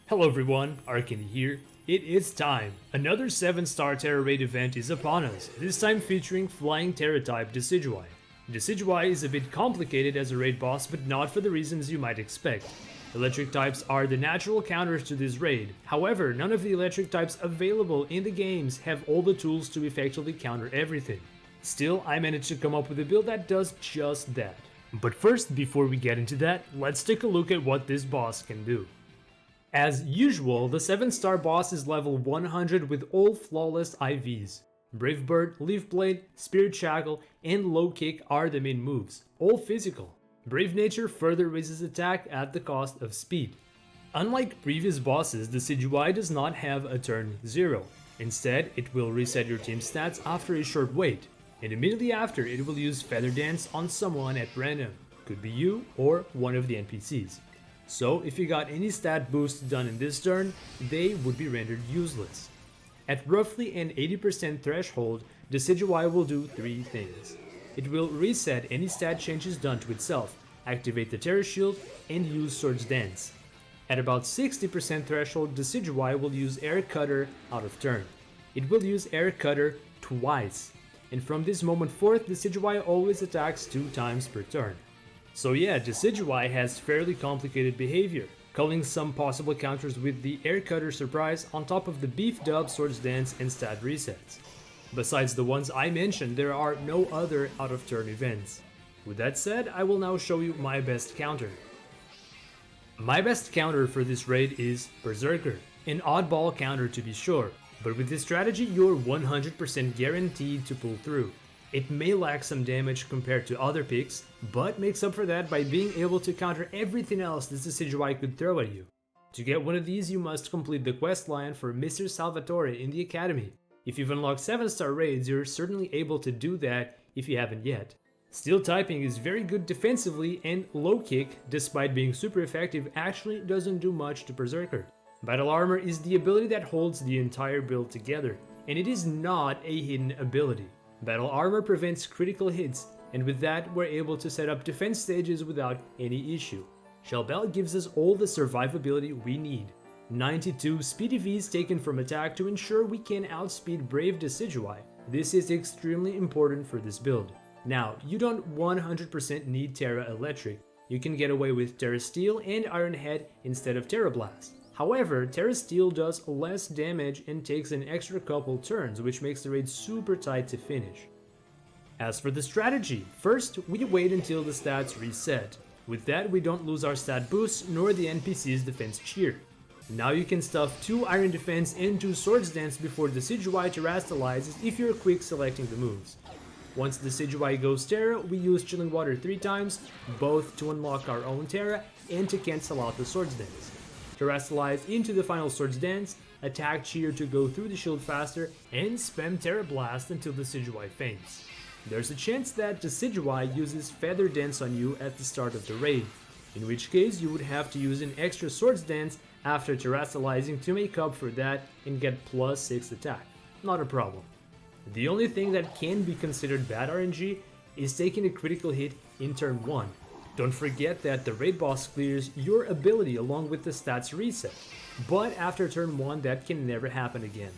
Hello everyone, Arcany here. It is time! Another 7-star Tera Raid event is upon us, this time featuring Flying Tera type Decidueye. Decidueye is a bit complicated as a raid boss, but not for the reasons you might expect. Electric types are the natural counters to this raid, however, none of the electric types available in the games have all the tools to effectively counter everything. Still, I managed to come up with a build that does just that. But first, before we get into that, let's take a look at what this boss can do. As usual, the 7-star boss is level 100 with all flawless IVs. Brave Bird, Leaf Blade, Spirit Shackle, and Low Kick are the main moves, all physical. Brave Nature further raises attack at the cost of speed. Unlike previous bosses, the Decidueye does not have a turn 0. Instead, it will reset your team's stats after a short wait, and immediately after it will use Feather Dance on someone at random, could be you or one of the NPCs. So if you got any stat boosts done in this turn, they would be rendered useless. At roughly an 80% threshold, Decidueye will do 3 things. It will reset any stat changes done to itself, activate the Terra Shield, and use Sword's Dance. At about 60% threshold, Decidueye will use Air Cutter out of turn. It will use Air Cutter twice, and from this moment forth, Decidueye always attacks 2 times per turn. So yeah, Decidueye has fairly complicated behavior, culling some possible counters with the Air Cutter Surprise on top of the beefed up Swords Dance and stat resets. Besides the ones I mentioned, there are no other out of turn events. With that said, I will now show you my best counter. My best counter for this raid is Perrserker, an oddball counter to be sure, but with this strategy you're 100% guaranteed to pull through. It may lack some damage compared to other picks, but makes up for that by being able to counter everything else this Decidueye could throw at you. To get one of these, you must complete the quest line for Mr. Salvatore in the Academy. If you've unlocked 7-star raids, you're certainly able to do that if you haven't yet. Steel typing is very good defensively, and Low Kick, despite being super effective, actually doesn't do much to Perrserker. Battle Armor is the ability that holds the entire build together, and it is not a hidden ability. Battle Armor prevents critical hits, and with that we're able to set up defense stages without any issue. Shell Bell gives us all the survivability we need. 92 speedy Vs taken from attack to ensure we can outspeed Brave Decidueye. This is extremely important for this build. Now, you don't 100% need Tera Electric. You can get away with Tera Steel and Iron Head instead of Tera Blast. However, Tera Steel does less damage and takes an extra couple turns, which makes the raid super tight to finish. As for the strategy, first we wait until the stats reset. With that we don't lose our stat boosts nor the NPC's defense cheer. Now you can stuff 2 Iron Defense and 2 Swords Dance before Decidueye terastallizes if you're quick selecting the moves. Once Decidueye goes Tera, we use Chilling Water 3 times, both to unlock our own Tera and to cancel out the Swords Dance. Terastallize into the final Swords Dance, attack Cheer to go through the shield faster, and spam Tera Blast until Decidueye faints. There's a chance that Decidueye uses Feather Dance on you at the start of the raid, in which case you would have to use an extra Swords Dance after terastallizing to make up for that and get plus 6 attack. Not a problem. The only thing that can be considered bad RNG is taking a critical hit in turn 1. Don't forget that the raid boss clears your ability along with the stats reset, but after turn 1 that can never happen again.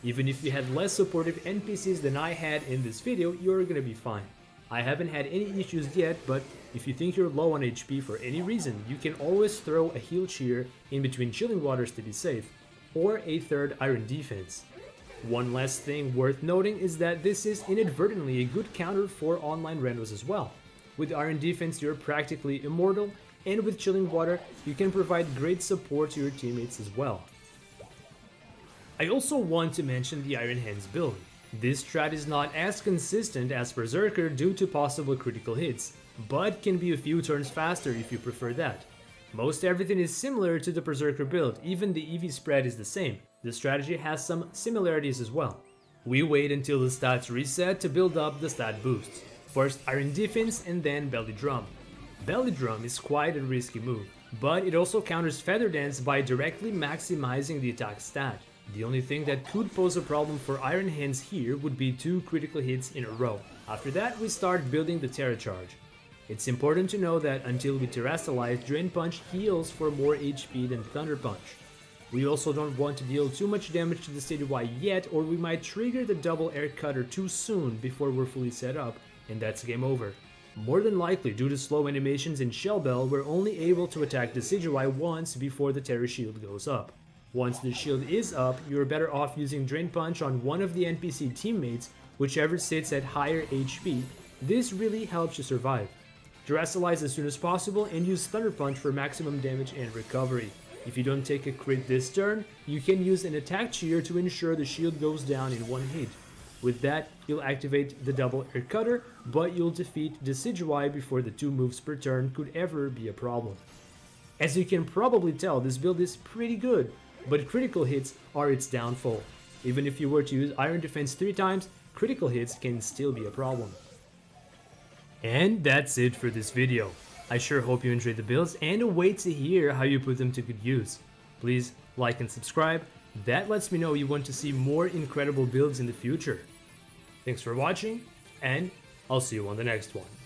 Even if you had less supportive NPCs than I had in this video, you're gonna be fine. I haven't had any issues yet, but if you think you're low on HP for any reason, you can always throw a heal cheer in between Chilling Waters to be safe, or a 3rd Iron Defense. One last thing worth noting is that this is inadvertently a good counter for online randos as well. With Iron Defense you're practically immortal, and with Chilling Water you can provide great support to your teammates as well. I also want to mention the Iron Hands build. This strat is not as consistent as Perrserker due to possible critical hits, but can be a few turns faster if you prefer that. Most everything is similar to the Perrserker build, even the EV spread is the same. The strategy has some similarities as well. We wait until the stats reset to build up the stat boosts. First Iron Defense and then Belly Drum. Belly Drum is quite a risky move, but it also counters Feather Dance by directly maximizing the attack stat. The only thing that could pose a problem for Iron Hands here would be 2 critical hits in a row. After that we start building the Tera Charge. It's important to know that until we terastallize, Drain Punch heals for more HP than Thunder Punch. We also don't want to deal too much damage to the Decidueye yet, or we might trigger the double air cutter too soon before we're fully set up, and that's game over. More than likely, due to slow animations in Shell Bell, we're only able to attack the Decidueye once before the Terra Shield goes up. Once the shield is up, you're better off using Drain Punch on one of the NPC teammates, whichever sits at higher HP. This really helps you survive. Terastallize as soon as possible and use Thunder Punch for maximum damage and recovery. If you don't take a crit this turn, you can use an attack cheer to ensure the shield goes down in one hit. With that, you'll activate the double air cutter, but you'll defeat Decidueye before the 2 moves per turn could ever be a problem. As you can probably tell, this build is pretty good, but critical hits are its downfall. Even if you were to use Iron Defense 3 times, critical hits can still be a problem. And that's it for this video. I sure hope you enjoyed the builds and await to hear how you put them to good use. Please like and subscribe, that lets me know you want to see more incredible builds in the future. Thanks for watching, and I'll see you on the next one.